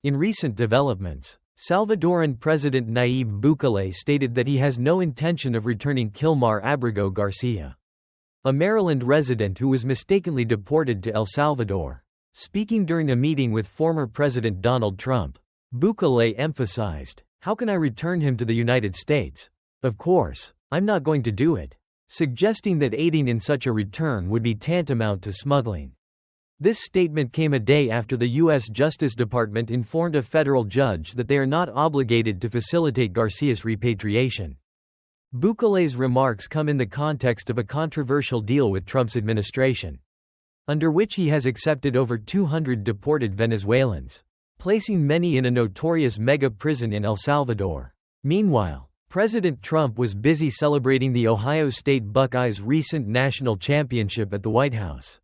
In recent developments, Salvadoran President Nayib Bukele stated that he has no intention of returning Kilmar Abrego García, a Maryland resident who was mistakenly deported to El Salvador. Speaking during a meeting with former President Donald Trump, Bukele emphasized, "How can I return him to the United States? Of course, I'm not going to do it," suggesting that aiding in such a return would be tantamount to smuggling. This statement came a day after the U.S. Justice Department informed a federal judge that they are not obligated to facilitate Garcia's repatriation. Bukele's remarks come in the context of a controversial deal with Trump's administration, under which he has accepted over 200 deported Venezuelans, placing many in a notorious mega prison in El Salvador. Meanwhile, President Trump was busy celebrating the Ohio State Buckeyes' recent national championship at the White House.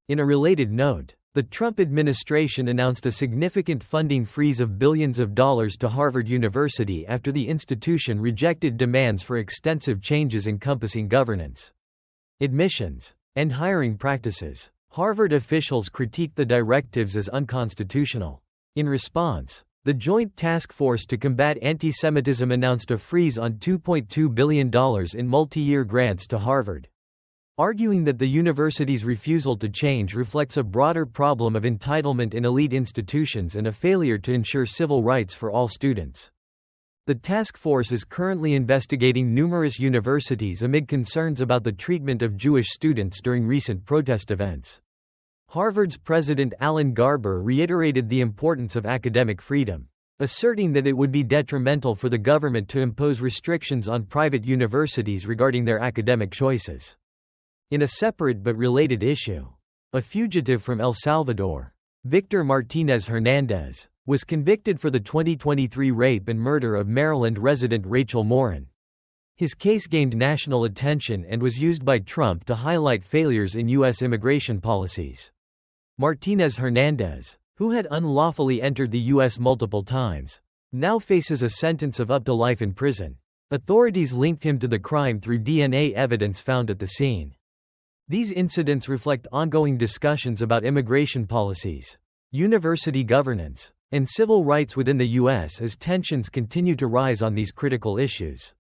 In a related note, the Trump administration announced a significant funding freeze of billions of dollars to Harvard University after the institution rejected demands for extensive changes encompassing governance, admissions, and hiring practices. Harvard officials critiqued the directives as unconstitutional. In response, the Joint Task Force to Combat Anti-Semitism announced a freeze on $2.2 billion in multi-year grants to Harvard, arguing that the university's refusal to change reflects a broader problem of entitlement in elite institutions and a failure to ensure civil rights for all students. The task force is currently investigating numerous universities amid concerns about the treatment of Jewish students during recent protest events. Harvard's President Alan Garber reiterated the importance of academic freedom, asserting that it would be detrimental for the government to impose restrictions on private universities regarding their academic choices. In a separate but related issue, a fugitive from El Salvador, Victor Martinez Hernandez, was convicted for the 2023 rape and murder of Maryland resident Rachel Morin. His case gained national attention and was used by Trump to highlight failures in U.S. immigration policies. Martinez Hernandez, who had unlawfully entered the U.S. multiple times, now faces a sentence of up to life in prison. Authorities linked him to the crime through DNA evidence found at the scene. These incidents reflect ongoing discussions about immigration policies, university governance, and civil rights within the U.S. as tensions continue to rise on these critical issues.